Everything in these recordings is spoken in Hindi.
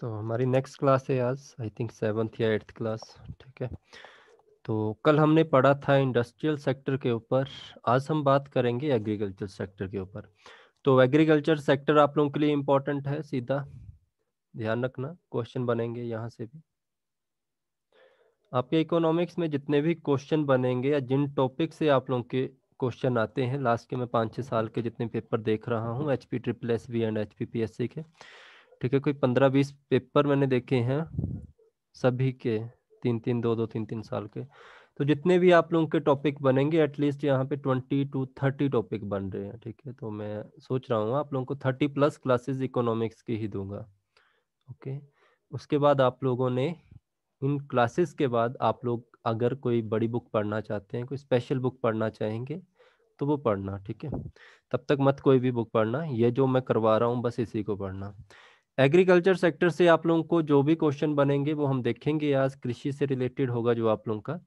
तो हमारी नेक्स्ट क्लास है आज आई थिंक 7th या 8th क्लास। ठीक है। तो कल हमने पढ़ा था इंडस्ट्रियल सेक्टर के ऊपर। आज हम बात करेंगे एग्रीकल्चर सेक्टर के ऊपर। तो एग्रीकल्चर सेक्टर आप लोगों के लिए इम्पोर्टेंट है, सीधा ध्यान रखना, क्वेश्चन बनेंगे यहाँ से भी। आपके इकोनॉमिक्स में जितने भी क्वेश्चन बनेंगे या जिन टॉपिक से आप लोगों के क्वेश्चन आते हैं, लास्ट के मैं 5-6 साल के जितने पेपर देख रहा हूँ HP SSSB एंड HPPSC के, ठीक है, कोई 15-20 पेपर मैंने देखे हैं सभी के, 3-3 2-2 3-3 साल के। तो जितने भी आप लोगों के टॉपिक बनेंगे एटलीस्ट यहाँ पे 20 to 30 टॉपिक बन रहे हैं। ठीक है, तो मैं सोच रहा हूँ आप लोगों को 30+ क्लासेस इकोनॉमिक्स की ही दूंगा। ओके। उसके बाद आप लोगों ने इन क्लासेस के बाद आप लोग अगर कोई बड़ी बुक पढ़ना चाहते हैं, कोई स्पेशल बुक पढ़ना चाहेंगे तो वो पढ़ना। ठीक है, तब तक मत कोई भी बुक पढ़ना, ये जो मैं करवा रहा हूँ बस इसी को पढ़ना। एग्रीकल्चर सेक्टर से आप लोगों को जो भी क्वेश्चन बनेंगे वो हम देखेंगे। आज कृषि से रिलेटेड होगा जो आप लोगों का।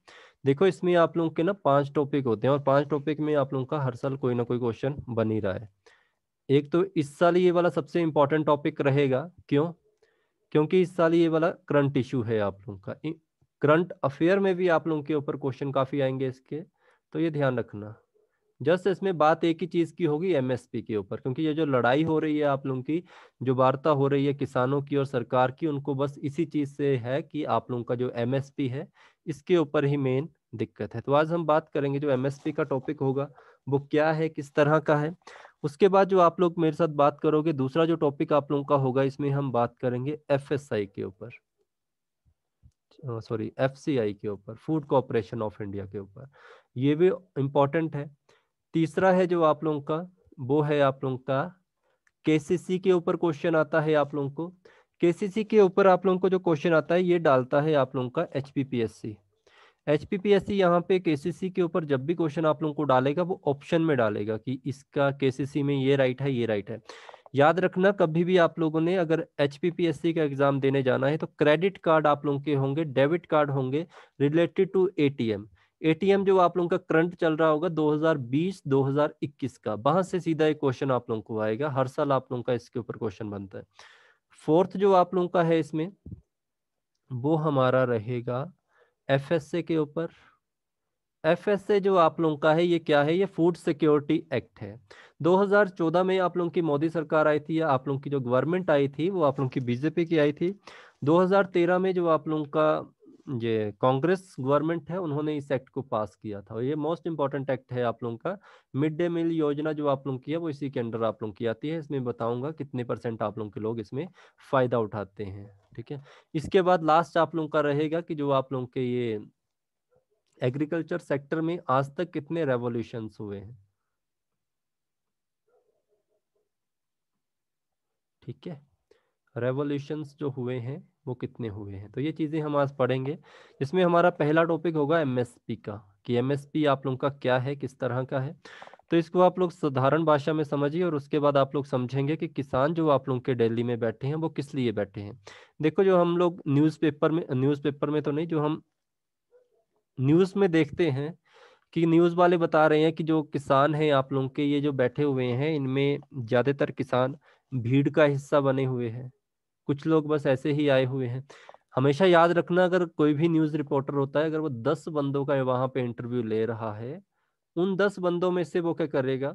देखो इसमें आप लोगों के ना 5 टॉपिक होते हैं और 5 टॉपिक में आप लोगों का हर साल कोई ना कोई क्वेश्चन बन ही रहा है। एक तो इस साल ये वाला सबसे इंपॉर्टेंट टॉपिक रहेगा। क्यों? क्योंकि इस साल ये वाला करंट इशू है आप लोगों का। करंट अफेयर में भी आप लोगों के ऊपर क्वेश्चन काफी आएंगे इसके, तो ये ध्यान रखना। जस्ट इसमें बात एक ही चीज की होगी, एमएसपी के ऊपर, क्योंकि ये जो लड़ाई हो रही है आप लोगों की, जो वार्ता हो रही है किसानों की और सरकार की, उनको बस इसी चीज से है कि आप लोगों का जो एमएसपी है इसके ऊपर ही मेन दिक्कत है। तो आज हम बात करेंगे जो एमएसपी का टॉपिक होगा वो क्या है, किस तरह का है। उसके बाद जो आप लोग मेरे साथ बात करोगे, दूसरा जो टॉपिक आप लोगों का होगा, इसमें हम बात करेंगे एफएसआई के ऊपर, सॉरी एफसीआई के ऊपर, फूड कॉर्पोरेशन ऑफ इंडिया के ऊपर। ये भी इम्पोर्टेंट है। तीसरा है जो आप लोगों का, वो है आप लोगों का केसीसी के ऊपर क्वेश्चन आता है आप लोगों को। केसीसी के ऊपर आप लोगों को जो क्वेश्चन आता है ये डालता है आप लोगों का एचपीपीएससी। एचपीपीएससी यहाँ पे केसीसी के ऊपर जब भी क्वेश्चन आप लोगों को डालेगा वो ऑप्शन में डालेगा कि इसका केसीसी में ये राइट है, ये राइट है। याद रखना, कभी भी आप लोगों ने अगर एचपीपीएससी का एग्जाम देने जाना है तो क्रेडिट कार्ड आप लोगों के होंगे, डेबिट कार्ड होंगे रिलेटेड टू एटीएम। एटीएम जो आप लोगों का करंट चल रहा होगा 2020-2021 का, वहां से सीधा एक क्वेश्चन आप लोगों को आएगा। हर साल आप लोगों का इसके ऊपर क्वेश्चन बनता है। फोर्थ जो आप लोगों का है इसमें, वो हमारा रहेगा एफएसए के ऊपर। एफएसए जो आप लोगों का है ये क्या है? ये फूड सिक्योरिटी एक्ट है। 2014 में आप लोगों की मोदी सरकार आई थी, या आप लोगों की जो गवर्नमेंट आई थी वो आप लोगों की बीजेपी की आई थी। 2013 में जो आप लोगों का ये कांग्रेस गवर्नमेंट है, उन्होंने इस एक्ट को पास किया था। और ये मोस्ट इंपॉर्टेंट एक्ट है आप लोगों का। मिड डे मील योजना जो आप लोगों की है वो इसी के अंडर आप लोगों की आती है। इसमें बताऊंगा कितने % आप लोगों के लोग इसमें फायदा उठाते हैं। ठीक है। इसके बाद लास्ट आप लोगों का रहेगा कि जो आप लोगों के ये एग्रीकल्चर सेक्टर में आज तक कितने रेवोल्यूशंस हुए हैं। ठीक है, रेवोल्यूशंस जो हुए हैं वो कितने हुए हैं, तो ये चीज़ें हम आज पढ़ेंगे। इसमें हमारा पहला टॉपिक होगा एमएसपी का, कि एमएसपी आप लोगों का क्या है, किस तरह का है। तो इसको आप लोग साधारण भाषा में समझिए और उसके बाद आप लोग समझेंगे कि किसान जो आप लोगों के दिल्ली में बैठे हैं वो किस लिए बैठे हैं। देखो, जो हम लोग न्यूज़पेपर में तो नहीं, जो हम न्यूज़ में देखते हैं कि न्यूज़ वाले बता रहे हैं कि जो किसान हैं आप लोगों के, ये जो बैठे हुए हैं, इनमें ज़्यादातर किसान भीड़ का हिस्सा बने हुए हैं, कुछ लोग बस ऐसे ही आए हुए हैं। हमेशा याद रखना, अगर कोई भी न्यूज़ रिपोर्टर होता है, अगर वो 10 बंदों का वहां पे इंटरव्यू ले रहा है, उन 10 बंदों में से वो क्या करेगा,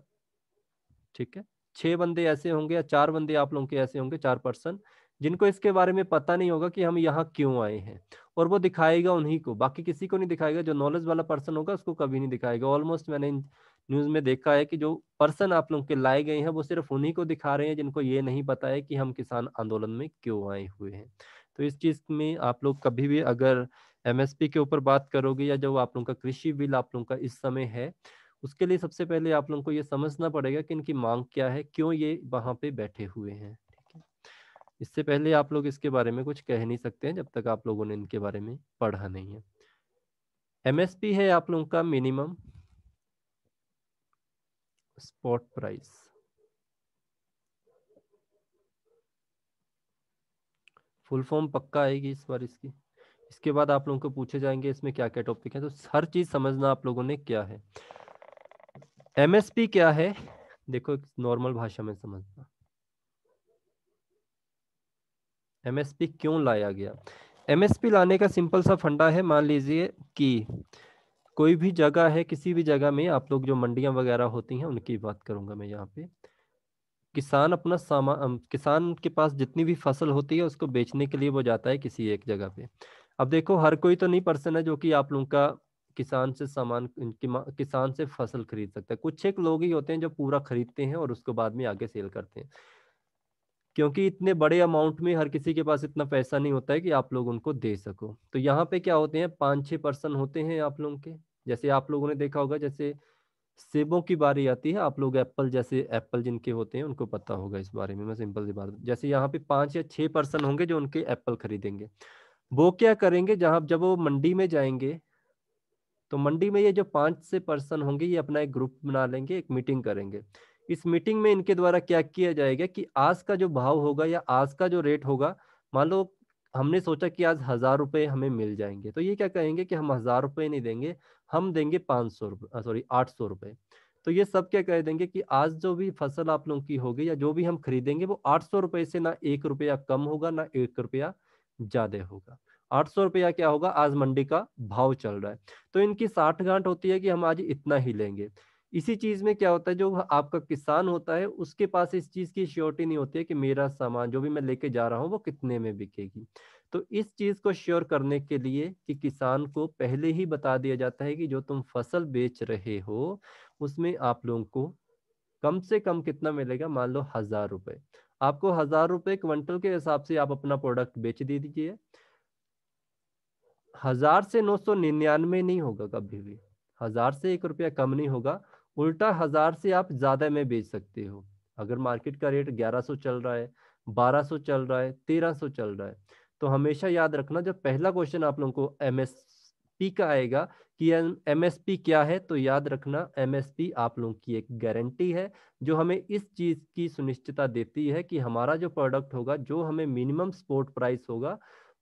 ठीक है, 6 बंदे ऐसे होंगे या 4 बंदे आप लोगों के ऐसे होंगे, 4 पर्सन, जिनको इसके बारे में पता नहीं होगा कि हम यहाँ क्यों आए हैं, और वो दिखाएगा उन्हीं को, बाकी किसी को नहीं दिखाएगा। जो नॉलेज वाला पर्सन होगा उसको कभी नहीं दिखाएगा। ऑलमोस्ट मैंने न्यूज में देखा है कि जो पर्सन आप लोगों के लाए गए हैं वो सिर्फ उन्हीं को दिखा रहे हैं जिनको ये नहीं पता है कि हम किसान आंदोलन में क्यों आए हुए हैं। तो इस चीज में आप लोग कभी भी अगर एमएसपी के ऊपर बात करोगे, या जो आप लोगों का कृषि बिल आप लोगों का इस समय है, उसके लिए सबसे पहले आप लोगों को ये समझना पड़ेगा कि इनकी मांग क्या है, क्यों ये वहां पे बैठे हुए हैं। ठीक है, इससे पहले आप लोग इसके बारे में कुछ कह नहीं सकते हैं जब तक आप लोगों ने इनके बारे में पढ़ा नहीं है। एमएसपी है आप लोगों का minimum spot price. Full form पक्का आएगी इस बार इसकी। इसके बाद आप लोगों को पूछे जाएंगे इसमें क्या क्या टॉपिक है, तो हर चीज समझना आप लोगों ने क्या है। एमएसपी क्या है, देखो नॉर्मल भाषा में समझना। एमएसपी क्यों लाया गया? एमएसपी लाने का सिंपल सा फंडा है। मान लीजिए कि कोई भी जगह है, किसी भी जगह में आप लोग जो मंडियां वगैरह होती हैं उनकी बात करूंगा मैं यहाँ पे। किसान अपना सामान, किसान के पास जितनी भी फसल होती है उसको बेचने के लिए वो जाता है किसी एक जगह पे। अब देखो हर कोई तो नहीं पर्सन है जो कि आप लोगों का किसान से सामान, किसान से फसल खरीद सकता है। कुछ एक लोग ही होते हैं जो पूरा खरीदते हैं और उसको बाद में आगे सेल करते हैं, क्योंकि इतने बड़े अमाउंट में हर किसी के पास इतना पैसा नहीं होता है कि आप लोग उनको दे सको। तो यहाँ पे क्या होते हैं, 5-6 पर्सन होते हैं आप लोगों के। जैसे आप लोगों ने देखा होगा, जैसे सेबों की बारी आती है, आप लोग एप्पल, जैसे एप्पल जिनके होते हैं उनको पता होगा इस बारे में। मैं सिंपल सी बात, जैसे यहाँ पे 5 या 6 पर्सन होंगे जो उनके एप्पल खरीदेंगे। वो क्या करेंगे, जहां जब वो मंडी में जाएंगे तो मंडी में ये जो 5 से पर्सन होंगे ये अपना एक ग्रुप बना लेंगे, एक मीटिंग करेंगे। इस मीटिंग में इनके द्वारा क्या किया जाएगा कि आज का जो भाव होगा या आज का जो रेट होगा, मान लो हमने सोचा कि आज 1,000 रुपये हमें मिल जाएंगे, तो ये क्या कहेंगे कि हम 1,000 रुपये नहीं देंगे, हम देंगे 500 रुपये, सॉरी 800 रुपये। तो ये सब क्या कह देंगे कि आज जो भी फसल आप लोगों की होगी या जो भी हम खरीदेंगे वो 800 रुपये से ना 1 रुपया कम होगा ना 1 रुपया ज्यादा होगा। 800 रुपया क्या होगा, आज मंडी का भाव चल रहा है। तो इनकी साठ गांठ होती है कि हम आज इतना ही लेंगे। इसी चीज में क्या होता है, जो आपका किसान होता है उसके पास इस चीज की श्योरिटी नहीं होती है कि मेरा सामान जो भी मैं लेके जा रहा हूँ वो कितने में बिकेगी। तो इस चीज को श्योर करने के लिए कि किसान को पहले ही बता दिया जाता है कि जो तुम फसल बेच रहे हो उसमें आप लोगों को कम से कम कितना मिलेगा, मान लो 1,000 रुपये। आपको 1,000 रुपये क्विंटल के हिसाब से आप अपना प्रोडक्ट बेच दे दीजिए। 1,000 से 999 नहीं होगा कभी भी, 1,000 से 1 रुपया कम नहीं होगा। उल्टा 1,000 से आप ज्यादा में बेच सकते हो। अगर मार्केट का रेट 1,100 चल रहा है, 1,200 चल रहा है, 1,300 चल रहा है, तो हमेशा याद रखना जब पहला क्वेश्चन आप लोगों को एमएसपी का आएगा कि एमएसपी क्या है, तो याद रखना एमएसपी आप लोगों की एक गारंटी है जो हमें इस चीज की सुनिश्चितता देती है कि हमारा जो प्रोडक्ट होगा, जो हमें मिनिमम स्पोर्ट प्राइस होगा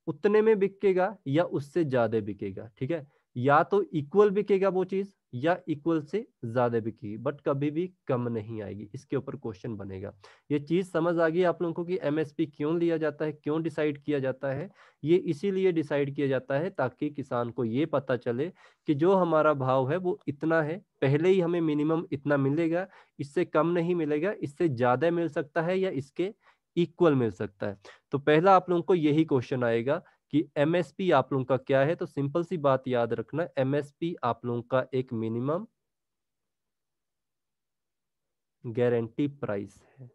उतने में बिकेगा या उससे ज्यादा बिकेगा। ठीक है, या तो इक्वल बिकेगा वो चीज या इक्वल से ज्यादा बिकेगी, बट कभी भी कम नहीं आएगी। इसके ऊपर क्वेश्चन बनेगा। ये चीज समझ आ गई आप लोगों को कि एमएसपी क्यों लिया जाता है, क्यों डिसाइड किया जाता है? ये इसीलिए डिसाइड किया जाता है ताकि किसान को ये पता चले कि जो हमारा भाव है वो इतना है, पहले ही हमें मिनिमम इतना मिलेगा, इससे कम नहीं मिलेगा, इससे ज्यादा मिल सकता है या इसके इक्वल मिल सकता है। तो पहला आप लोगों को यही क्वेश्चन आएगा कि एमएसपी आप लोगों का क्या है। तो सिंपल सी बात याद रखना, एमएसपी आप लोगों का एक मिनिमम गारंटी प्राइस है,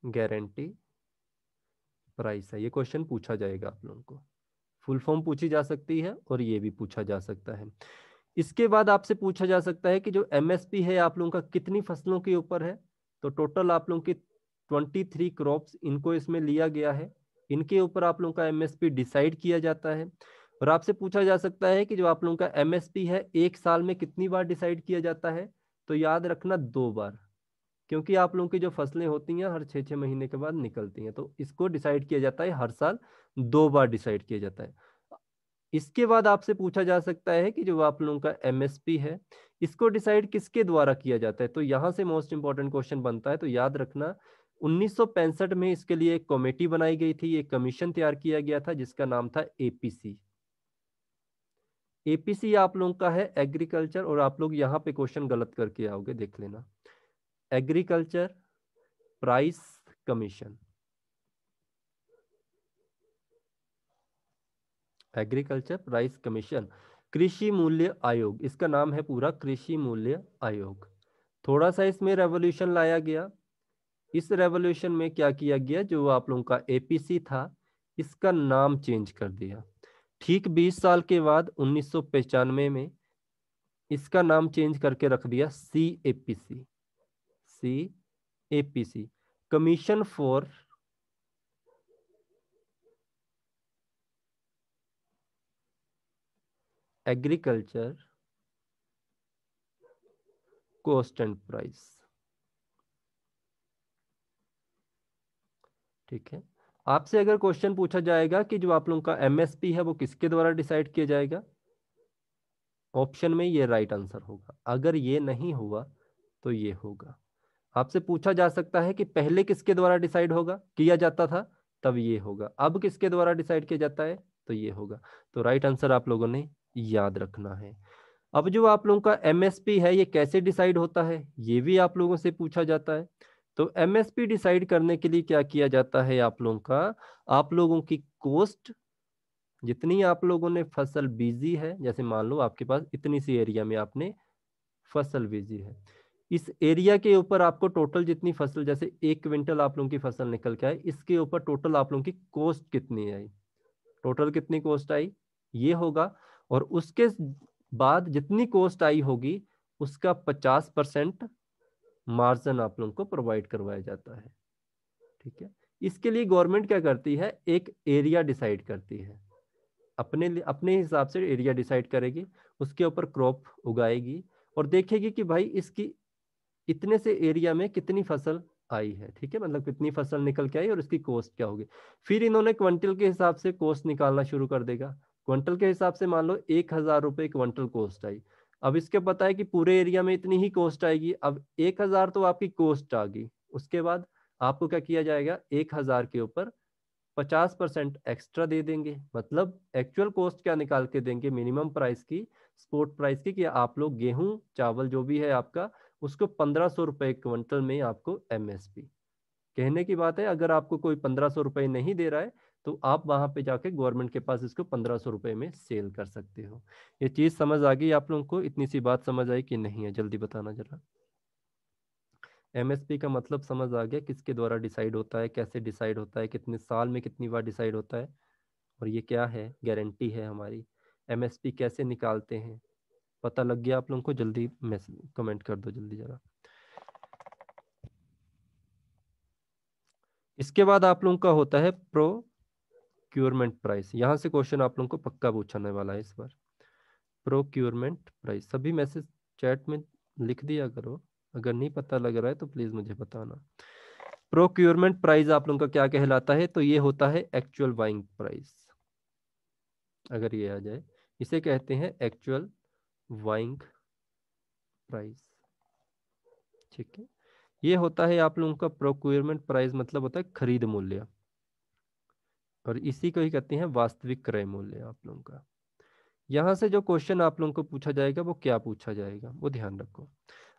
गारंटी प्राइस है। ये क्वेश्चन पूछा जाएगा आप लोगों को, फुल फॉर्म पूछी जा सकती है और ये भी पूछा जा सकता है। इसके बाद आपसे पूछा जा सकता है कि जो एमएसपी है आप लोगों का कितनी फसलों के ऊपर है। तो टोटल आप लोगों की 23 क्रॉप्स इनको इसमें लिया गया है, इनके ऊपर आप लोगों का एमएसपी डिसाइड किया जाता है। और आपसे पूछा जा सकता है कि जो आप लोगों का एमएसपी है एक साल में कितनी बार डिसाइड किया जाता है। तो याद रखना 2 बार, क्योंकि आप लोगों की जो फसलें होती हैं हर 6-6 महीने के बाद निकलती हैं, तो इसको डिसाइड किया जाता है हर साल 2 बार डिसाइड किया जाता है। इसके बाद आपसे पूछा जा सकता है कि जो आप लोगों का एमएसपी है इसको डिसाइड किसके द्वारा किया जाता है। तो यहां से मोस्ट इंपॉर्टेंट क्वेश्चन बनता है। तो याद रखना 1965 में इसके लिए एक कमेटी बनाई गई थी, एक कमीशन तैयार किया गया था जिसका नाम था एपीसी। एपीसी आप लोगों का है एग्रीकल्चर, और आप लोग यहाँ पे क्वेश्चन गलत करके आओगे, देख लेना, agriculture price commission, agriculture price commission, कृषि मूल्य आयोग, इसका नाम है पूरा कृषि मूल्य आयोग। थोड़ा सा इसमें रेवोल्यूशन लाया गया। इस रेवोल्यूशन में क्या किया गया, जो आप लोगों का एपीसी था इसका नाम चेंज कर दिया। ठीक 20 साल के बाद 1995 में इसका नाम चेंज करके रख दिया CAPC, CAPC, commission for agriculture cost and price. ठीक है, आपसे अगर क्वेश्चन पूछा जाएगा कि जो आप लोगों का एमएसपी है वो किसके द्वारा डिसाइड किया जाएगा, ऑप्शन में ये राइट आंसर होगा। अगर ये नहीं हुआ तो ये होगा। आपसे पूछा जा सकता है कि पहले किसके द्वारा डिसाइड होगा किया जाता था, तब ये होगा। अब किसके द्वारा डिसाइड किया जाता है, तो ये होगा। तो राइट आंसर आप लोगों ने याद रखना है। अब जो आप लोगों का एमएसपी है ये कैसे डिसाइड होता है, ये भी आप लोगों से पूछा जाता है। तो एमएसपी डिसाइड करने के लिए क्या किया जाता है आप लोगों का, आप लोगों की कॉस्ट, जितनी आप लोगों ने फसल बीजी है, जैसे मान लो आपके पास इतनी सी एरिया में आपने फसल बीजी है, इस एरिया के ऊपर आपको टोटल जितनी फसल, जैसे 1 क्विंटल आप लोगों की फसल निकल के आई, इसके ऊपर टोटल आप लोगों की कॉस्ट कितनी आई, टोटल कितनी कॉस्ट आई ये होगा। और उसके बाद जितनी कॉस्ट आई होगी उसका 50% मार्जिन आप लोगों को प्रोवाइड करवाया जाता है। ठीक है, इसके लिए गवर्नमेंट क्या करती है, एक एरिया डिसाइड करती है, अपने हिसाब से एरिया डिसाइड करेगी, उसके ऊपर क्रॉप उगाएगी और देखेगी कि भाई इसकी इतने से एरिया में कितनी फसल आई है। ठीक है, मतलब कितनी फसल निकल के आई और इसकी कॉस्ट क्या होगी। फिर इन्होंने क्विंटल के हिसाब से कॉस्ट निकालना शुरू कर देगा। क्विंटल के हिसाब से मान लो 1,000 रुपये क्विंटल कॉस्ट आई। अब इसके पता है कि पूरे एरिया में इतनी ही कॉस्ट आएगी। अब 1,000 तो आपकी कॉस्ट आ गई, उसके बाद आपको क्या किया जाएगा, 1,000 के ऊपर 50% एक्स्ट्रा दे देंगे। मतलब एक्चुअल कॉस्ट क्या निकाल के देंगे, मिनिमम प्राइस की, स्पोर्ट प्राइस की, कि आप लोग गेहूं चावल जो भी है आपका उसको 1,500 रुपए क्विंटल में आपको एमएसपी। कहने की बात है, अगर आपको कोई 1,500 रुपए नहीं दे रहा है तो आप वहां पे जाके गवर्नमेंट के पास इसको 1,500 रुपए में सेल कर सकते हो। ये चीज समझ आ गई आप लोगों को, इतनी सी बात समझ आई कि नहीं है, जल्दी बताना जरा। एमएसपी का मतलब समझ आ गया, किसके द्वारा डिसाइड होता है, कैसे डिसाइड होता है, कितने साल में कितनी बार डिसाइड होता है, और ये क्या है, गारंटी है हमारी। एमएसपी कैसे निकालते हैं, पता लग गया आप लोगों को, जल्दी मैसेज कमेंट कर दो जल्दी जरा। इसके बाद आप लोगों का होता है प्रोक्योरमेंट प्राइस। यहां से क्वेश्चन आप लोगों को पक्का पूछने वाला है इस बार। प्रोक्योरमेंट प्राइस सभी मैसेज चैट में लिख दिया करो, अगर नहीं पता लग रहा है तो प्लीज मुझे बताना। प्रोक्योरमेंट प्राइस आप लोगों का क्या कहलाता है, तो ये होता है एक्चुअल बाइंग प्राइस। अगर ये आ जाए, इसे कहते हैं एक्चुअल बाइंग प्राइस। ठीक है, ये होता है आप लोगों का प्रोक्योरमेंट प्राइस, मतलब होता है खरीद मूल्य, और इसी को ही कहते हैं वास्तविक क्रय मूल्य आप लोगों का। यहां से जो क्वेश्चन आप लोगों को पूछा जाएगा वो क्या पूछा जाएगा, वो ध्यान रखो।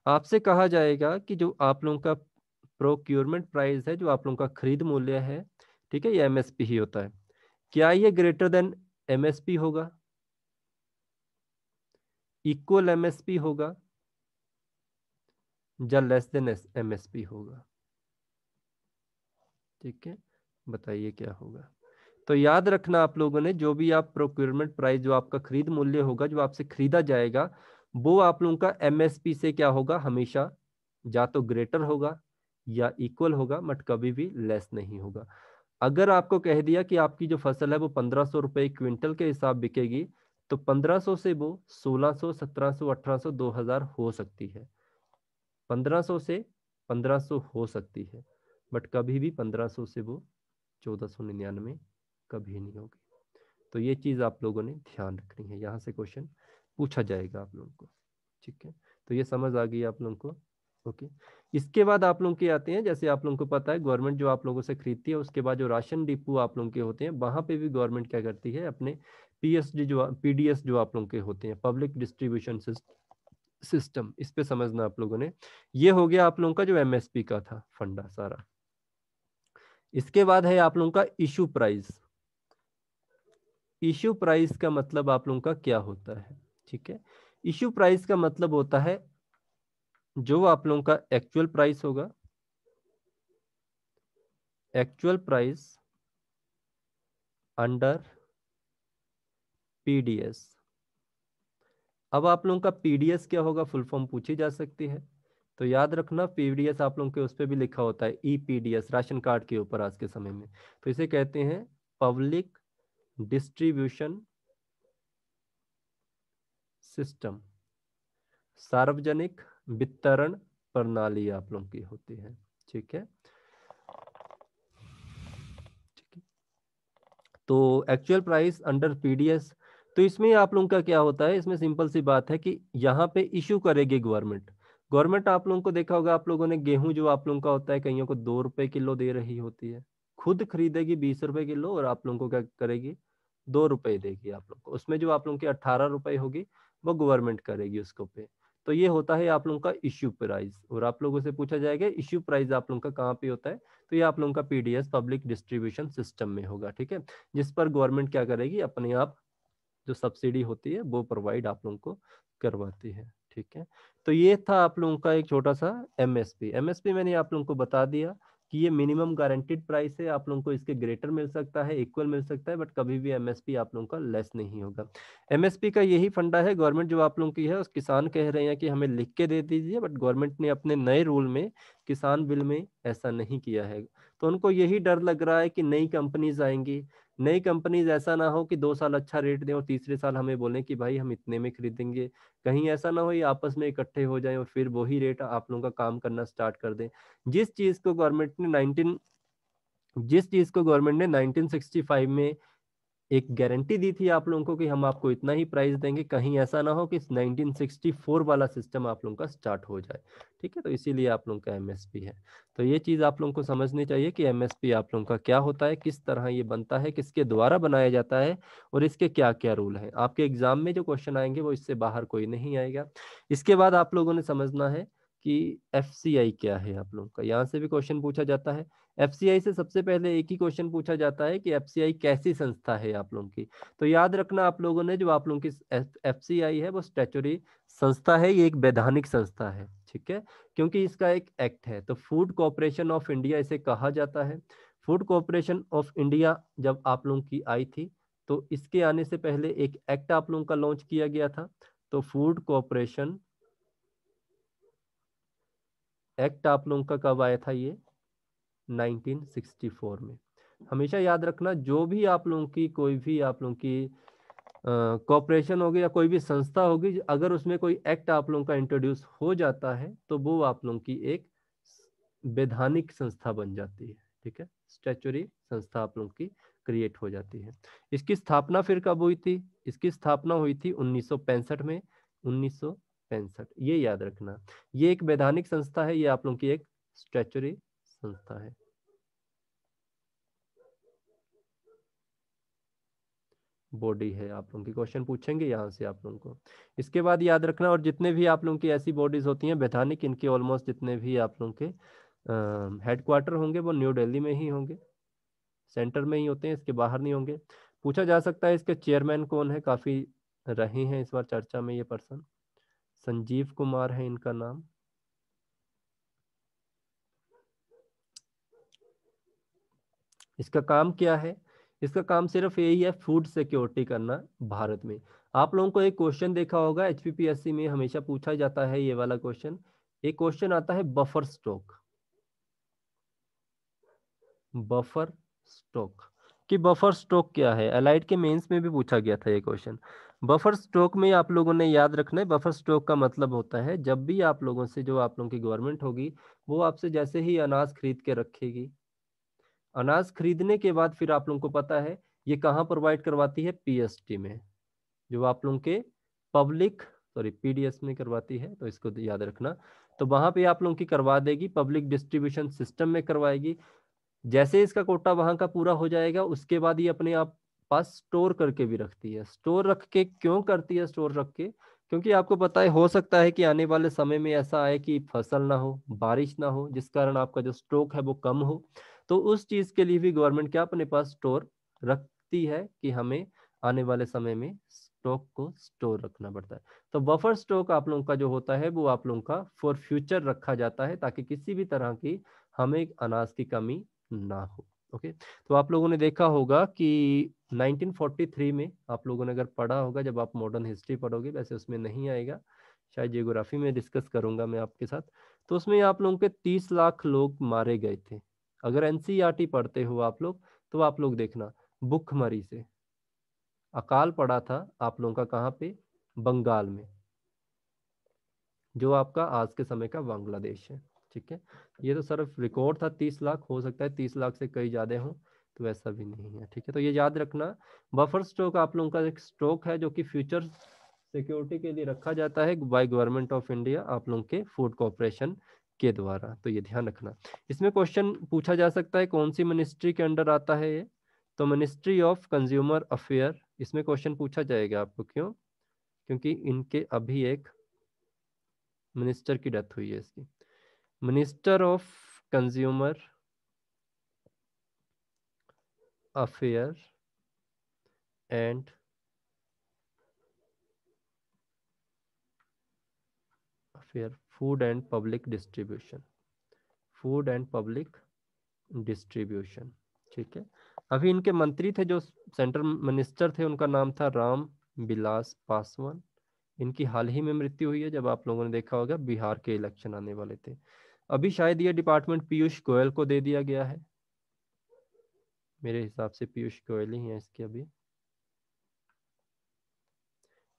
आपसे कहा जाएगा कि जो आप लोगों का प्रोक्योरमेंट प्राइस है, जो आप लोगों का खरीद मूल्य है, ठीक है, ये एमएसपी ही होता है, क्या ये ग्रेटर देन एमएसपी होगा, इक्वल एमएसपी होगा, या लेस देन एमएसपी होगा। ठीक है, बताइए क्या होगा। तो याद रखना आप लोगों ने, जो भी आप प्रोक्योरमेंट प्राइस, जो आपका खरीद मूल्य होगा, जो आपसे खरीदा जाएगा, वो आप लोगों का एमएसपी से क्या होगा, हमेशा या तो ग्रेटर होगा या इक्वल होगा, बट कभी भी लेस नहीं होगा। अगर आपको कह दिया कि आपकी जो फसल है वो 1,500 रुपये क्विंटल के हिसाब बिकेगी, तो 1,500 से वो 1,600, 1,700, 1,800, 2,000 हो सकती है। 1,500 से 1,500 हो सकती है, बट कभी भी 1,500 से वो 1,499 कभी नहीं होगी। तो ये चीज़ आप लोगों ने ध्यान रखनी है, यहाँ से क्वेश्चन पूछा जाएगा आप लोगों को। ठीक है, तो ये समझ आ गई आप लोगों को। ओके, इसके बाद आप लोगों के आते हैं, जैसे आप लोगों को पता है गवर्नमेंट जो आप लोगों से खरीदती है, उसके बाद जो राशन डिपो आप लोगों के होते हैं, वहाँ पे भी गवर्नमेंट क्या करती है, अपने पीडीएस जो आप लोगों के होते हैं, पब्लिक डिस्ट्रीब्यूशन सिस्टम, इस पे समझना आप लोगों ने। ये हो गया आप लोगों का जो एमएसपी का था फंडा सारा। इसके बाद है आप लोगों का इशू प्राइस। इशू प्राइस का मतलब आप लोगों का क्या होता है, ठीक है, इशू प्राइस का मतलब होता है जो आप लोगों का एक्चुअल प्राइस होगा, एक्चुअल प्राइस अंडर पीडीएस। अब आप लोगों का पीडीएस क्या होगा, फुल फॉर्म पूछी जा सकती है, तो याद रखना पीडीएस आप लोगों के उस पर भी लिखा होता है, ईपीडीएस राशन कार्ड के ऊपर आज के समय में। तो इसे कहते हैं पब्लिक डिस्ट्रीब्यूशन सिस्टम, सार्वजनिक वितरण प्रणाली आप लोगों की होती है। ठीक है, तो एक्चुअल प्राइस अंडर पीडीएस, तो इसमें आप लोगों का क्या होता है, इसमें सिंपल सी बात है कि यहाँ पे इशू करेगी गवर्नमेंट। गवर्नमेंट आप लोगों को देखा होगा, आप लोगों ने गेहूं जो आप लोगों का होता है, कईयों को 2 रुपए किलो दे रही होती है, खुद खरीदेगी 20 रुपए किलो और आप लोगों को क्या करेगी 2 रुपए देगी आप लोग को। उसमें जो आप लोगों की 18 रुपए होगी वो गवर्नमेंट करेगी उसको पे। तो ये होता है आप लोगों का इश्यू प्राइस। और आप लोगों से पूछा जाएगा इश्यू प्राइस आप लोगों का कहाँ पे होता है, तो ये आप लोगों का पीडीएस पब्लिक डिस्ट्रीब्यूशन सिस्टम में होगा, ठीक है, जिस पर गवर्नमेंट क्या करेगी अपने आप जो सब्सिडी होती है वो प्रोवाइड आप लोगों को करवाती है, ठीक है। तो ये था आप लोगों का एक छोटा सा एमएसपी। एमएसपी मैंने आप लोगों को बता दिया कि ये मिनिमम गारंटीड प्राइस है, आप लोगों को इसके ग्रेटर मिल सकता है, इक्वल मिल सकता है, बट कभी भी एमएसपी आप लोगों का लेस नहीं होगा। एमएसपी का यही फंडा है, गवर्नमेंट जो आप लोगों की है उस किसान कह रहे हैं कि हमें लिख के दे दीजिए, बट गवर्नमेंट ने अपने नए रूल में किसान बिल में ऐसा नहीं किया है। तो उनको यही डर लग रहा है कि नई कंपनीज आएंगी, नई कंपनीज ऐसा ना हो कि 2 साल अच्छा रेट दें और तीसरे साल हमें बोलें कि भाई हम इतने में खरीदेंगे। कहीं ऐसा ना हो ये आपस में इकट्ठे हो जाएं और फिर वही रेट आप लोगों का काम करना स्टार्ट कर दें। जिस चीज को गवर्नमेंट ने 1965 में एक गारंटी दी थी आप लोगों को कि हम आपको इतना ही प्राइस देंगे, कहीं ऐसा ना हो कि 1964 वाला सिस्टम आप लोगों का स्टार्ट हो जाए, ठीक है। तो इसीलिए आप लोगों का एमएसपी है। तो ये चीज़ आप लोगों को समझनी चाहिए कि एमएसपी आप लोगों का क्या होता है, किस तरह ये बनता है, किसके द्वारा बनाया जाता है और इसके क्या क्या रूल हैं। आपके एग्जाम में जो क्वेश्चन आएंगे वो इससे बाहर कोई नहीं आएगा। इसके बाद आप लोगों ने समझना है कि एफसीआई क्या है। आप लोगों का यहाँ से भी क्वेश्चन पूछा जाता है। एफसीआई से सबसे पहले एक ही क्वेश्चन पूछा जाता है कि एफसीआई कैसी संस्था है आप लोगों की। तो याद रखना आप लोगों ने जो आप लोगों की एफसीआई है वो स्टैट्यूटरी संस्था है, ये एक वैधानिक संस्था है, ठीक है, क्योंकि इसका एक एक्ट है। तो फूड कॉर्पोरेशन ऑफ इंडिया इसे कहा जाता है। फूड कॉर्पोरेशन ऑफ इंडिया जब आप लोगों की आई थी तो इसके आने से पहले एक एक्ट आप लोगों का लॉन्च किया गया था। तो फूड कॉर्पोरेशन एक्ट आप लोगों का कब आया था, ये 1964 में। हमेशा याद रखना जो भी आप लोगों की कोई भी आप लोगों की कॉर्पोरेशन होगी या कोई भी संस्था होगी, अगर उसमें कोई एक्ट आप लोगों का इंट्रोड्यूस हो जाता है तो वो आप लोगों की एक वैधानिक संस्था बन जाती है, ठीक है, स्टैट्यूटरी संस्था आप लोगों की क्रिएट हो जाती है। इसकी स्थापना फिर कब हुई थी, इसकी स्थापना हुई थी 1965 में। 1965, ये याद रखना, ये एक वैधानिक संस्था है, ये आप लोगों की एक स्टैट्यूटरी संस्था है। बॉडी है आप लोगों की, क्वेश्चन पूछेंगे यहाँ से आप लोगों को। इसके बाद याद रखना, और जितने भी आप लोगों की ऐसी बॉडीज होती हैं वैधानिक, इनके ऑलमोस्ट जितने भी आप लोगों के हेडक्वार्टर होंगे वो न्यू दिल्ली में ही होंगे, सेंटर में ही होते हैं, इसके बाहर नहीं होंगे। पूछा जा सकता है इसके चेयरमैन कौन है, काफी रहे हैं इस बार चर्चा में ये पर्सन, संजीव कुमार है इनका नाम। इसका काम क्या है, इसका काम सिर्फ यही है फूड सिक्योरिटी करना भारत में। आप लोगों को एक क्वेश्चन देखा होगा एचपीपीएससी में, हमेशा पूछा जाता है ये वाला क्वेश्चन। एक क्वेश्चन आता है बफर स्टॉक, बफर स्टॉक कि बफर स्टॉक क्या है। एलाइड के मेंस में भी पूछा गया था ये क्वेश्चन। बफर स्टॉक में आप लोगों ने याद रखना है, बफर स्टॉक का मतलब होता है जब भी आप लोगों से जो आप लोगों की गवर्नमेंट होगी वो आपसे जैसे ही अनाज खरीद के रखेगी, अनाज खरीदने के बाद फिर आप लोगों को पता है ये कहाँ प्रोवाइड करवाती है, पीएसटी में, जो आप लोगों के पब्लिक सॉरी पीडीएस में करवाती है, तो इसको याद रखना। तो वहां पे आप लोगों की करवा देगी, पब्लिक डिस्ट्रीब्यूशन सिस्टम में करवाएगी। जैसे इसका कोटा वहां का पूरा हो जाएगा उसके बाद ये अपने आप पास स्टोर करके भी रखती है। स्टोर रख के क्यों करती है स्टोर रख के, क्योंकि आपको पता है हो सकता है कि आने वाले समय में ऐसा आए कि फसल ना हो, बारिश ना हो, जिस कारण आपका जो स्टॉक है वो कम हो। तो उस चीज के लिए भी गवर्नमेंट क्या अपने पास स्टोर रखती है कि हमें आने वाले समय में स्टॉक को स्टोर रखना पड़ता है। तो बफर स्टॉक आप लोगों का जो होता है वो आप लोगों का फॉर फ्यूचर रखा जाता है ताकि किसी भी तरह की हमें अनाज की कमी ना हो। ओके, तो आप लोगों ने देखा होगा कि 1943 में आप लोगों ने अगर पढ़ा होगा, जब आप मॉडर्न हिस्ट्री पढ़ोगे, वैसे उसमें नहीं आएगा, शायद जियोग्राफी में डिस्कस करूंगा मैं आपके साथ, तो उसमें आप लोगों के 30 लाख लोग मारे गए थे। अगर एनसीईआरटी पढ़ते हो आप लोग तो आप लोग देखना, भुखमरी से अकाल पड़ा था आप लोगों का कहाँ पे, बंगाल में, जो आपका आज के समय का बांग्लादेश है, ठीक है। ये तो सिर्फ रिकॉर्ड था 30 लाख, हो सकता है 30 लाख से कई ज्यादा हो, तो ऐसा भी नहीं है, ठीक है। तो ये याद रखना, बफर स्टॉक आप लोगों का एक स्टॉक है जो कि फ्यूचर सिक्योरिटी के लिए रखा जाता है बाय गवर्नमेंट ऑफ इंडिया आप लोगों के फूड कॉर्पोरेशन के द्वारा। तो ये ध्यान रखना। इसमें क्वेश्चन पूछा जा सकता है कौन सी मिनिस्ट्री के अंडर आता है ये, तो मिनिस्ट्री ऑफ कंज्यूमर अफेयर इसमें क्वेश्चन पूछा जाएगा आपको। क्यों? क्योंकि इनके अभी एक मिनिस्टर की डेथ हुई है इसकी। Minister of consumer affair and affair food and public distribution, food and public distribution. ठीक है। अभी इनके मंत्री थे जो सेंट्रल मिनिस्टर थे, उनका नाम था राम विलास पासवान। इनकी हाल ही में मृत्यु हुई है, जब आप लोगों ने देखा होगा बिहार के इलेक्शन आने वाले थे। अभी शायद ये डिपार्टमेंट पीयूष गोयल को दे दिया गया है, मेरे हिसाब से पीयूष गोयल ही है इसके अभी।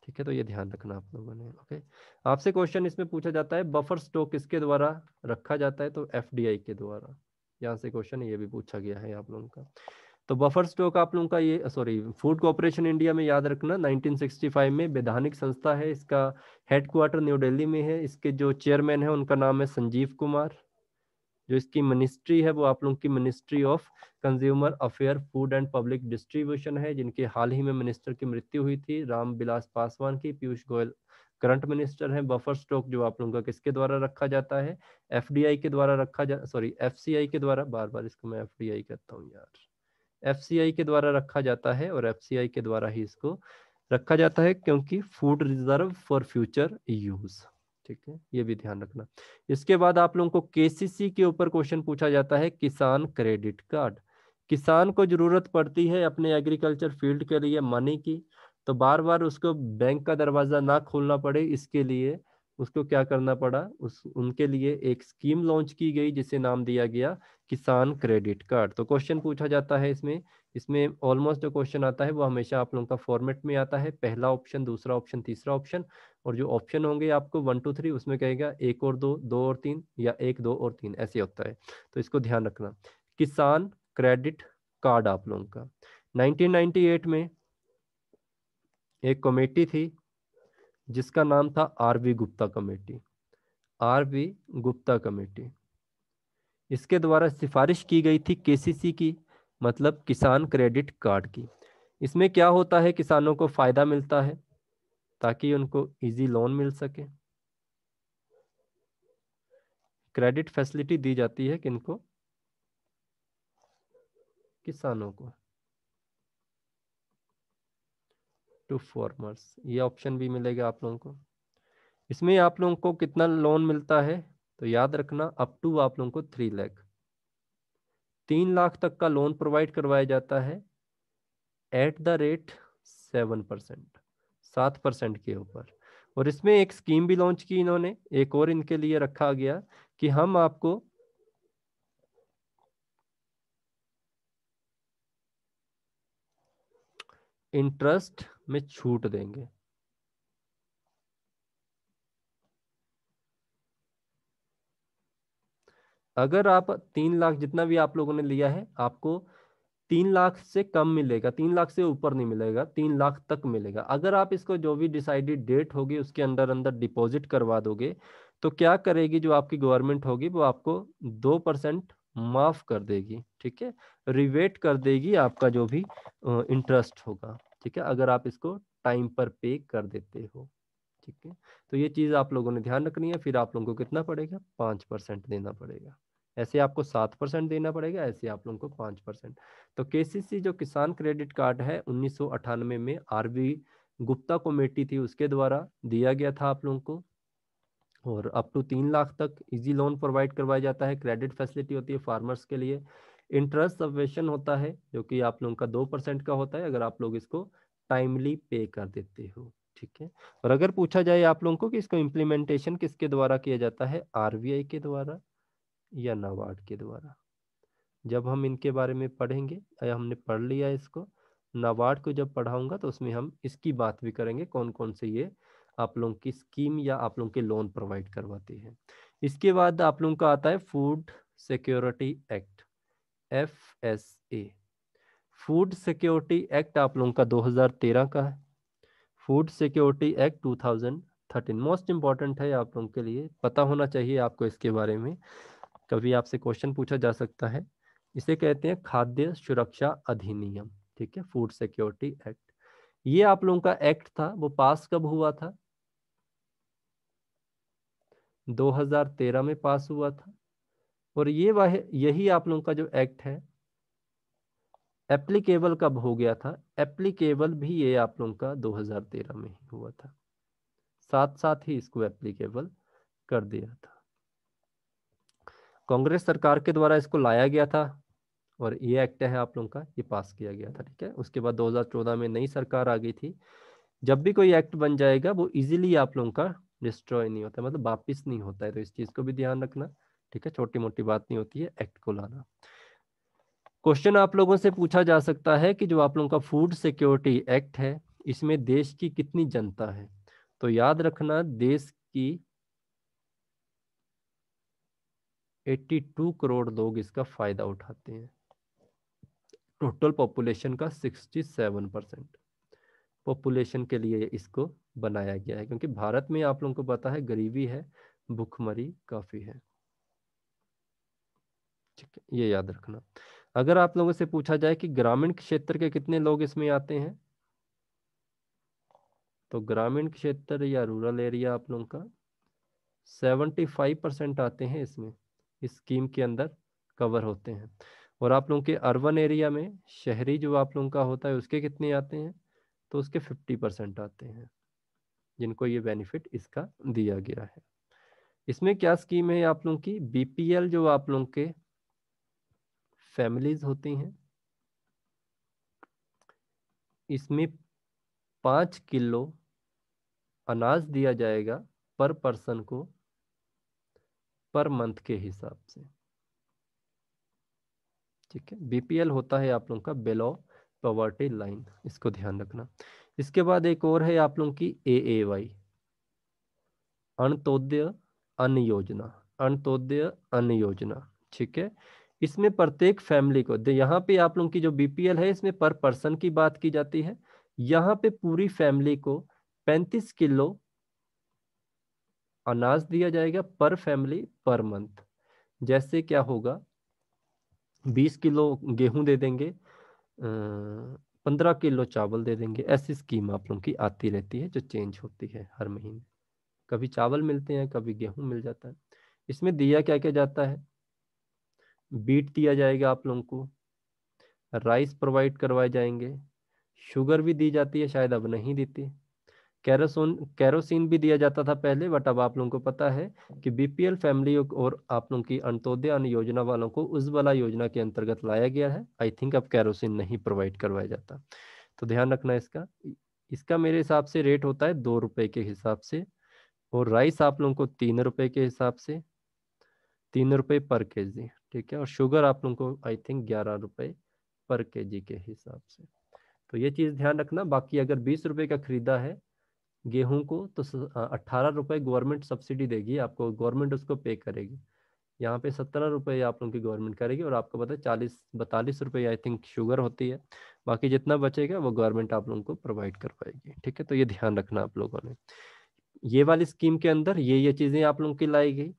ठीक है, तो ये ध्यान रखना आप लोगों ने। ओके, आपसे क्वेश्चन इसमें पूछा जाता है बफर स्टॉक किसके द्वारा रखा जाता है, तो एफडीआई के द्वारा। यहाँ से क्वेश्चन ये भी पूछा गया है आप लोगों का। तो बफर स्टॉक आप लोगों का ये सॉरी फूड कॉर्पोरेशन इंडिया में याद रखना 1965 में वैधानिक संस्था है, इसका हेडक्वार्टर न्यू दिल्ली में है। इसके जो चेयरमैन है उनका नाम है संजीव कुमार। जो इसकी मिनिस्ट्री है वो आप लोगों की ministry of consumer affair food and public distribution है, जिनके हाल ही में मिनिस्टर की मृत्यु हुई थी, राम विलास पासवान की। पीयूष गोयल करंट मिनिस्टर हैं। बफर स्टॉक जो आप लोगों का किसके द्वारा रखा जाता है, एफडीआई के द्वारा रखा जा सॉरी एफसीआई के द्वारा, बार बार इसको मैं एफडीआई कहता हूँ यार, एफसीआई के द्वारा रखा जाता है। और एफसीआई के द्वारा ही इसको रखा जाता है, क्योंकि food reserve for future use. ठीक है, ये भी ध्यान रखना। इसके बाद आप लोगों को केसीसी के ऊपर क्वेश्चन पूछा जाता है, किसान क्रेडिट कार्ड। किसान को जरूरत पड़ती है अपने एग्रीकल्चर फील्ड के लिए मनी की, तो बार बार उसको बैंक का दरवाजा ना खोलना पड़े, इसके लिए उसको क्या करना पड़ा, उस उनके लिए एक स्कीम लॉन्च की गई जिसे नाम दिया गया किसान क्रेडिट कार्ड। तो क्वेश्चन पूछा जाता है इसमें, इसमें ऑलमोस्ट जो क्वेश्चन आता है वो हमेशा आप लोगों का फॉर्मेट में आता है, पहला ऑप्शन, दूसरा ऑप्शन, तीसरा ऑप्शन, और जो ऑप्शन होंगे आपको 1 2 3 उसमें कहेगा 1 और 2, 2 और 3, या 1 2 और 3 ऐसे होता है। तो इसको ध्यान रखना। किसान क्रेडिट कार्ड आप लोगों का 1998 में एक कमेटी थी जिसका नाम था RB Gupta committee, RB Gupta committee. इसके द्वारा सिफारिश की गई थी केसीसी की, मतलब किसान क्रेडिट कार्ड की। इसमें क्या होता है, किसानों को फायदा मिलता है ताकि उनको इजी लोन मिल सके, क्रेडिट फैसिलिटी दी जाती है किनको, किसानों को, टू फार्मर्स। ये ऑप्शन भी मिलेगा आप लोगों को। इसमें आप लोगों को कितना लोन मिलता है, तो याद रखना अप टू आप लोगों को 3 लाख, 3 लाख तक का लोन प्रोवाइड करवाया जाता है एट द रेट 7%, 7% के ऊपर। और इसमें एक स्कीम भी लॉन्च की इन्होंने, एक और इनके लिए रखा गया कि हम आपको इंटरेस्ट में छूट देंगे। अगर आप 3 लाख जितना भी आप लोगों ने लिया है, आपको 3 लाख से कम मिलेगा, 3 लाख से ऊपर नहीं मिलेगा, 3 लाख तक मिलेगा। अगर आप इसको जो भी डिसाइडेड डेट होगी उसके अंदर अंदर डिपॉजिट करवा दोगे, तो क्या करेगी जो आपकी गवर्नमेंट होगी, वो आपको 2% माफ कर देगी। ठीक है, रिवेट कर देगी आपका जो भी इंटरेस्ट होगा। ठीक है, अगर आप इसको टाइम पर पे कर देते हो। ठीक है, तो ये चीज़ आप लोगों ने ध्यान रखनी है। फिर आप लोगों को कितना पड़ेगा, 5% देना पड़ेगा। ऐसे आपको 7% देना पड़ेगा, ऐसे आप लोगों को 5%। तो केसीसी जो किसान क्रेडिट कार्ड है 1998 में आरबी गुप्ता कमेटी थी उसके द्वारा दिया गया था आप लोगों को। और अप टू 3 लाख तक इजी लोन प्रोवाइड करवाया जाता है, क्रेडिट फैसिलिटी होती है फार्मर्स के लिए, इंटरेस्ट सब्वेशन होता है जो कि आप लोगों का 2% का होता है अगर आप लोग इसको टाइमली पे कर देते हो। ठीक है, और अगर पूछा जाए आप लोगों को कि इसको इम्प्लीमेंटेशन किसके द्वारा किया जाता है, आरबीआई के द्वारा या नाबार्ड के द्वारा। जब हम इनके बारे में पढ़ेंगे, या हमने पढ़ लिया इसको, नाबार्ड को जब पढ़ाऊंगा तो उसमें हम इसकी बात भी करेंगे, कौन कौन से ये आप लोगों की स्कीम या आप लोगों के लोन प्रोवाइड करवाती है। इसके बाद आप लोगों का आता है food security act, FSA। Food security act आप लोगों का 2013 का है, food security act 2013 13 most important है आप लोगों के लिए, पता होना चाहिए आपको इसके बारे में, कभी आपसे क्वेश्चन पूछा जा सकता है। इसे कहते हैं खाद्य सुरक्षा अधिनियम, ठीक है, फूड सिक्योरिटी एक्ट। ये आप लोगों का एक्ट था, वो पास कब हुआ था? 2013 में पास हुआ था। और यही आप लोगों का जो एक्ट है एप्लीकेबल कब हो गया था? एप्लीकेबल भी ये आप लोगों का 2013 में ही हुआ था, साथ साथ ही इसको एप्लीकेबल कर दिया था। कांग्रेस सरकार के द्वारा इसको लाया गया था और ये एक्ट है आप लोगों का, ये पास किया गया था, ठीक है। उसके बाद 2014 में नई सरकार आ गई थी। जब भी कोई एक्ट बन जाएगा वो इजीली आप लोगों का डिस्ट्रॉय नहीं होता, मतलब वापिस नहीं होता है, तो इस चीज को भी ध्यान रखना, ठीक है। छोटी मोटी बात नहीं होती है एक्ट को लाना। क्वेश्चन आप लोगों से पूछा जा सकता है कि जो आप लोगों का फूड सिक्योरिटी एक्ट है इसमें देश की कितनी जनता है? तो याद रखना देश की 82 करोड़ लोग इसका फायदा उठाते हैं। टोटल पॉपुलेशन का 67% पॉपुलेशन के लिए इसको बनाया गया है, क्योंकि भारत में आप लोगों को पता है गरीबी है, भूखमरी काफी है, ठीक है, ये याद रखना। अगर आप लोगों से पूछा जाए कि ग्रामीण क्षेत्र के कितने लोग इसमें आते हैं, तो ग्रामीण क्षेत्र या रूरल एरिया आप लोगों का 75% आते हैं इसमें, इस स्कीम के अंदर कवर होते हैं। और आप लोगों के अर्बन एरिया में, शहरी जो आप लोगों का होता है, उसके कितने आते हैं? तो उसके 50% आते हैं जिनको ये बेनिफिट इसका दिया गया है। इसमें क्या स्कीम है आप लोगों की? बीपीएल जो आप लोगों के फैमिलीज होती हैं, इसमें 5 किलो अनाज दिया जाएगा पर पर्सन को पर मंथ के हिसाब से, ठीक है। बीपीएल होता है आप लोगों का बिलो पॉवर्टी लाइन, इसको ध्यान रखना। इसके बाद एक और है आप लोगों की एएवाई, अंत्योदय अन्न योजना, अंत्योदय अन्न योजना, ठीक है। इसमें प्रत्येक फैमिली को यहाँ पे आप लोगों की जो बीपीएल है इसमें पर पर्सन की बात की जाती है, यहाँ पे पूरी फैमिली को 35 किलो अनाज दिया जाएगा पर फैमिली पर मंथ। जैसे क्या होगा, 20 किलो गेहूं दे देंगे, 15 किलो चावल दे देंगे, ऐसी स्कीम आप लोगों की आती रहती है जो चेंज होती है हर महीने। कभी चावल मिलते हैं, कभी गेहूं मिल जाता है। इसमें दिया क्या क्या जाता है? बीट दिया जाएगा आप लोगों को, राइस प्रोवाइड करवाए जाएंगे, शुगर भी दी जाती है, शायद अब नहीं देती, कैरोसिन भी दिया जाता था पहले, बट अब आप लोगों को पता है कि बीपीएल फैमिली और आप लोगों की अंत्योदय अन्न योजना वालों को उज्ज्वला योजना के अंतर्गत लाया गया है। आई थिंक अब कैरोसिन नहीं प्रोवाइड करवाया जाता, तो ध्यान रखना इसका। इसका मेरे हिसाब से रेट होता है 2 रुपए के हिसाब से, और राइस आप लोगों को 3 रुपए के हिसाब से, 3 रुपए पर केजी, ठीक है। और शुगर आप लोगों को आई थिंक 11 रुपए पर केजी के हिसाब से। तो ये चीज़ ध्यान रखना। बाकी अगर 20 रुपए का खरीदा है गेहूं को तो 18 रुपए गवर्नमेंट सब्सिडी देगी आपको, गवर्नमेंट उसको पे करेगी। यहाँ पे 17 रुपए आप लोगों की गवर्नमेंट करेगी, और आपको पता है 42 रुपए आई थिंक शुगर होती है। बाकी जितना बचेगा वो गवर्नमेंट आप लोगों को प्रोवाइड कर पाएगी, ठीक है। तो ये ध्यान रखना आप लोगों ने। ये वाली स्कीम के अंदर ये चीजें आप लोगों की लाई गई।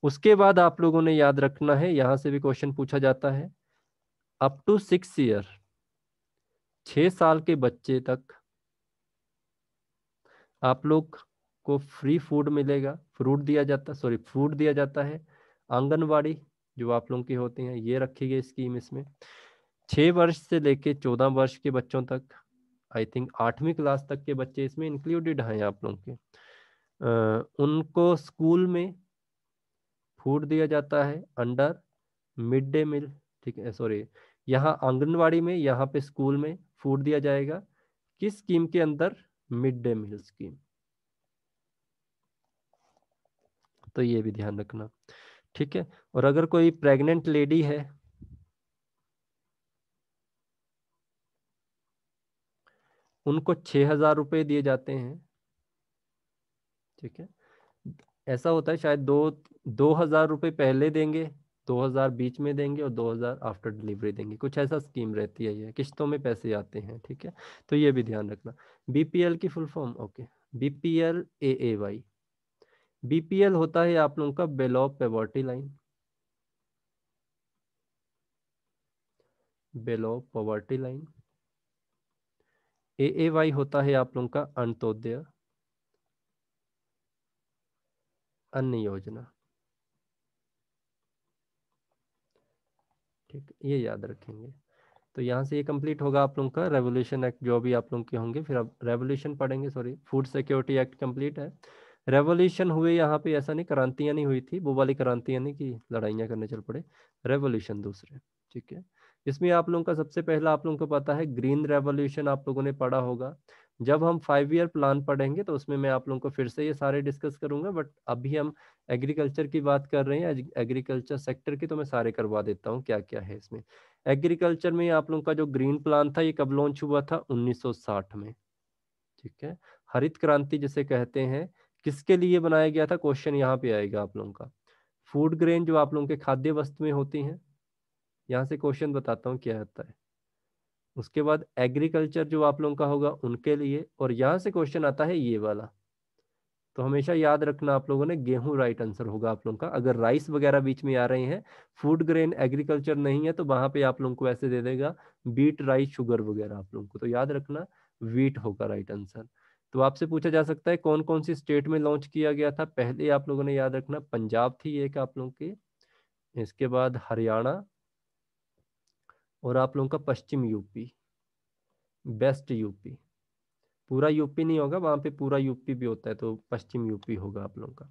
उसके बाद आप लोगों ने याद रखना है, यहाँ से भी क्वेश्चन पूछा जाता है, अप टू 6 ईयर, 6 साल के बच्चे तक आप लोग को फ्री फूड मिलेगा, फ्रूट दिया जाता है। आंगनवाड़ी जो आप लोगों की होती हैं ये रखी गई स्कीम इसमें। 6 वर्ष से लेके 14 वर्ष के बच्चों तक, आई थिंक 8वीं क्लास तक के बच्चे इसमें इंक्लूडेड हैं आप लोगों के। उनको स्कूल में फूड दिया जाता है अंडर मिड डे मील, ठीक है, सॉरी, यहाँ आंगनवाड़ी में, यहाँ पे स्कूल में फूड दिया जाएगा। किस स्कीम के अंदर? मिड डे मील स्कीम, तो ये भी ध्यान रखना, ठीक है। और अगर कोई प्रेग्नेंट लेडी है, उनको 6,000 रुपये दिए जाते हैं, ठीक है। ऐसा होता है शायद 2,000 रुपये पहले देंगे, 2,000 बीच में देंगे और 2,000 आफ्टर डिलीवरी देंगे, कुछ ऐसा स्कीम रहती है, ये किश्तों में पैसे आते हैं, ठीक है। तो ये भी ध्यान रखना। बीपीएल की full form, okay, BPL AAY। BPL होता है आप लोगों का below poverty line, below poverty line. AAY होता है आप लोगों का अंत्योदय अन्न योजना। ठीक, ये याद रखेंगे। तो यहाँ से ये कंप्लीट होगा आप लोगों का रेवोल्यूशन एक्ट जो भी आप लोगों के होंगे, फिर अब रेवोल्यूशन पढ़ेंगे, sorry food security act complete है। रेवोल्यूशन हुए यहाँ पे, ऐसा नहीं क्रांतियाँ नहीं हुई थी, वो वाली क्रांतियाँ नहीं कि लड़ाइयाँ करने चल पड़े, रेवोल्यूशन दूसरे। ठीक है, इसमें आप लोगों का सबसे पहला आप लोगों को पता है ग्रीन रेवोल्यूशन आप लोगों ने पढ़ा होगा। जब हम 5 ईयर प्लान पढ़ेंगे तो उसमें मैं आप लोगों को फिर से ये सारे डिस्कस करूंगा, बट अभी हम एग्रीकल्चर की बात कर रहे हैं, एग्रीकल्चर सेक्टर की, तो मैं सारे करवा देता हूँ क्या क्या है इसमें। एग्रीकल्चर में आप लोगों का जो ग्रीन प्लान था ये कब लॉन्च हुआ था? 1960 में। ठीक है, हरित क्रांति जिसे कहते हैं, किसके लिए बनाया गया था? क्वेश्चन यहाँ पे आएगा आप लोगों का। फूड ग्रेन जो आप लोगों के खाद्य वस्तु में होती हैं, यहाँ से क्वेश्चन बताता हूँ क्या होता है। उसके बाद एग्रीकल्चर जो आप लोगों का होगा उनके लिए, और यहाँ से क्वेश्चन आता है ये वाला। तो हमेशा याद रखना आप लोगों ने, गेहूं राइट आंसर होगा आप लोगों का। अगर राइस वगैरह बीच में आ रहे हैं, फूड ग्रेन एग्रीकल्चर नहीं है, तो वहां पे आप लोगों को ऐसे दे देगा बीट राइस शुगर वगैरह आप लोगों को, तो याद रखना वीट होगा राइट आंसर। तो आपसे पूछा जा सकता है कौन कौन सी स्टेट में लॉन्च किया गया था? पहले आप लोगों ने याद रखना पंजाब थी एक आप लोगों की, इसके बाद हरियाणा, और आप लोगों का पश्चिम यूपी, बेस्ट यूपी। पूरा यूपी नहीं होगा, वहां पे पूरा यूपी भी होता है, तो पश्चिम यूपी होगा आप लोगों का।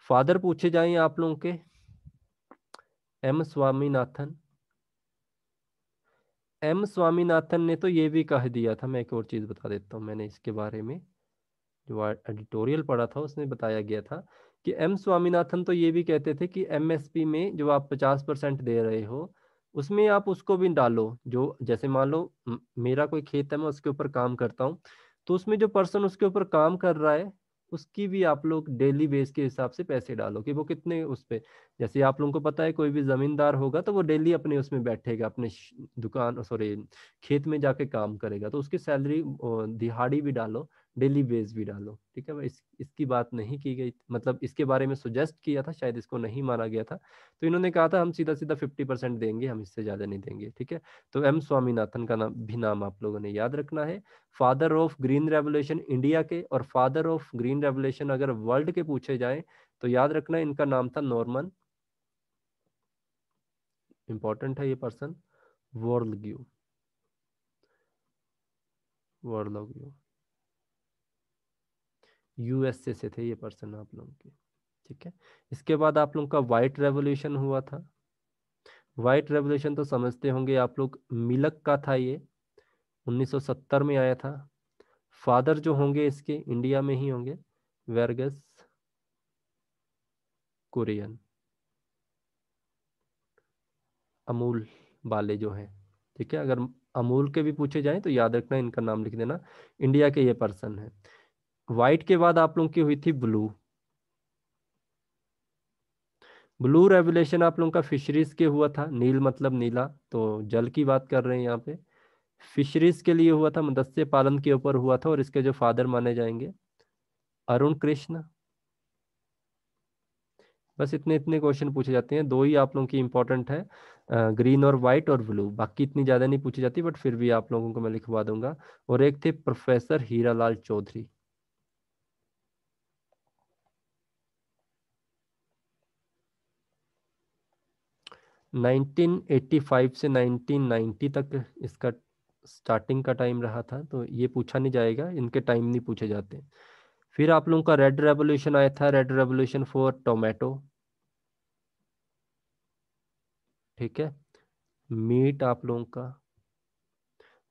फादर पूछे जाएं आप लोगों के, एम स्वामीनाथन। एम स्वामीनाथन ने तो ये भी कह दिया था, मैं एक और चीज बता देता हूँ, मैंने इसके बारे में जो एडिटोरियल पढ़ा था उसमें बताया गया था कि एम स्वामीनाथन तो ये भी कहते थे कि एमएसपी में जो आप 50% दे रहे हो, उसमें आप उसको भी डालो। जो जैसे मान लो मेरा कोई खेत है, मैं उसके ऊपर काम करता हूँ, तो उसमें जो पर्सन उसके ऊपर काम कर रहा है उसकी भी आप लोग डेली बेस के हिसाब से पैसे डालो कि वो कितने उस पे। जैसे आप लोगों को पता है कोई भी जमींदार होगा तो वो डेली अपने उसमें बैठेगा, अपने दुकान सॉरी खेत में जाके काम करेगा, तो उसकी सैलरी दिहाड़ी भी डालो, डेली बेस भी डालो। ठीक है, इसकी बात नहीं की गई, मतलब इसके बारे में सुजेस्ट किया था, शायद इसको नहीं माना गया था, तो इन्होंने कहा था हम सीधा सीधा 50% देंगे, हम इससे ज्यादा नहीं देंगे। ठीक है, तो एम स्वामीनाथन का नाम भी नाम आप लोगों ने याद रखना है। Father of green revolution India के और फादर ऑफ ग्रीन रेवोल्यूशन अगर वर्ल्ड के पूछे जाए तो याद रखना इनका नाम था नॉर्मन, इंपॉर्टेंट है ये पर्सन, वॉर्लग्यू, वॉर्लग्यू, यूएसए से थे ये पर्सन आप लोगों के। ठीक है, इसके बाद आप लोगों का व्हाइट रेवोल्यूशन हुआ था। व्हाइट रेवोल्यूशन तो समझते होंगे आप लोग, मिल्क का था ये, 1970 में आया था। फादर जो होंगे इसके इंडिया में ही होंगे, वेरगस कुरियन, अमूल वाले जो हैं। ठीक है, अगर अमूल के भी पूछे जाएं तो याद रखना इनका नाम लिख देना, इंडिया के ये पर्सन है। व्हाइट के बाद आप लोगों की हुई थी ब्लू। ब्लू रेवोल्यूशन आप लोगों का फिशरीज के हुआ था, नील मतलब नीला, तो जल की बात कर रहे हैं यहाँ पे। फिशरीज के लिए हुआ था, मत्स्य पालन के ऊपर हुआ था, और इसके जो फादर माने जाएंगे अरुण कृष्ण। बस इतने इतने क्वेश्चन पूछे जाते हैं, दो ही आप लोगों की इंपॉर्टेंट है, ग्रीन और वाइट और ब्लू, बाकी इतनी ज्यादा नहीं पूछी जाती, बट फिर भी आप लोगों को मैं लिखवा दूंगा। और एक थे प्रोफेसर हीरालाल चौधरी। 1985 से 1990 तक इसका स्टार्टिंग का टाइम रहा था, तो ये पूछा नहीं जाएगा, इनके टाइम नहीं पूछे जाते। फिर आप लोगों का रेड रेवोल्यूशन आया था, रेड रेवोल्यूशन फॉर टोमेटो। ठीक है, मीट आप लोगों का,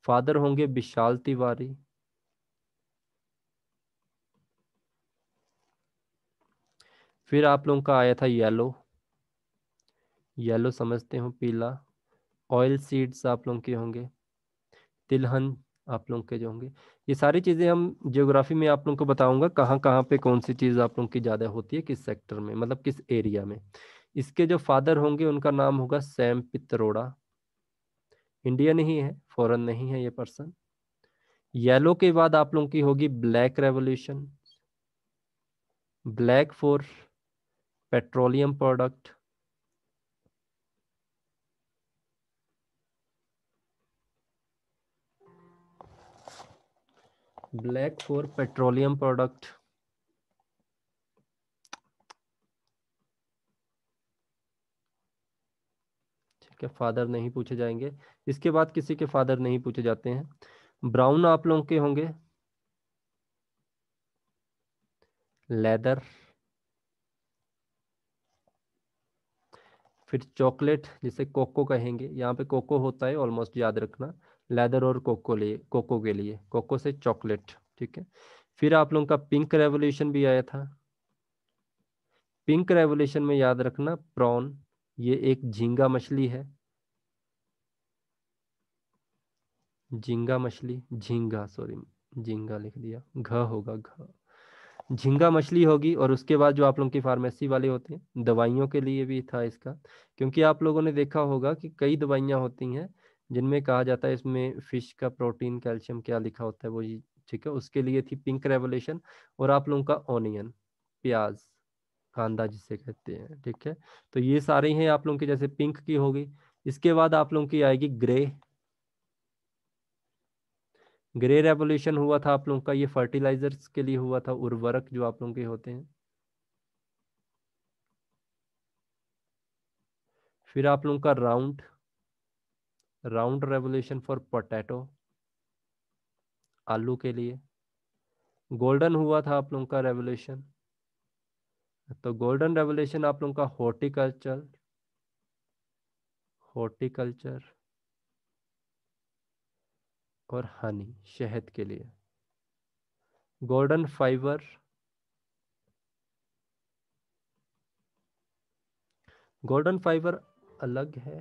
फादर होंगे विशाल तिवारी। फिर आप लोगों का आया था येलो, येलो समझते हो पीला। ऑयल सीड्स आप लोगों के होंगे, तिलहन आप लोगों के जो होंगे। ये सारी चीज़ें हम ज्योग्राफी में आप लोगों को बताऊंगा कहाँ कहाँ पे कौन सी चीज़ आप लोगों की ज़्यादा होती है, किस सेक्टर में, मतलब किस एरिया में। इसके जो फादर होंगे उनका नाम होगा सैम पित्रोड़ा, इंडियन ही है, फॉरेन नहीं है ये पर्सन। येलो के बाद आप लोगों की होगी black revolution, black for petroleum product, black for petroleum product, ठीक है, फादर नहीं पूछे जाएंगे। इसके बाद किसी के फादर नहीं पूछे जाते हैं। ब्राउन आप लोगों के होंगे लेदर, फिर चॉकलेट जिसे कोको कहेंगे, यहाँ पे कोको होता है ऑलमोस्ट, याद रखना। लेदर और कोको लिए, कोको के लिए कोको से चॉकलेट, ठीक है। फिर आप लोगों का पिंक रेवोल्यूशन भी आया था। पिंक रेवोल्यूशन में याद रखना प्रॉन, ये एक झींगा मछली है, झींगा मछली, झींगा सॉरी, झींगा लिख दिया, घ होगा घ, झींगा मछली होगी। और उसके बाद जो आप लोगों की फार्मेसी वाले होते हैं, दवाइयों के लिए भी था इसका, क्योंकि आप लोगों ने देखा होगा कि कई दवाइयाँ होती हैं जिनमें कहा जाता है इसमें फिश का प्रोटीन कैल्शियम क्या लिखा होता है वो, ठीक है, उसके लिए थी पिंक रेवोल्यूशन। और आप लोगों का ऑनियन, प्याज, कांदा जिसे कहते हैं, ठीक है। तो ये सारे हैं आप लोगों की, जैसे पिंक की होगी। इसके बाद आप लोगों की आएगी ग्रे, ग्रे रेवोल्यूशन हुआ था आप लोगों का, ये फर्टिलाइजर्स के लिए हुआ था, उर्वरक जो आप लोगों के होते हैं। फिर आप लोगों का round, round revolution for potato, आलू के लिए। गोल्डन हुआ था आप लोगों का रेवोल्यूशन, तो गोल्डन रेवोल्यूशन आप लोगों का हॉर्टिकल्चर, हॉर्टिकल्चर और हनी, शहद के लिए। गोल्डन फाइबर, गोल्डन फाइबर अलग है,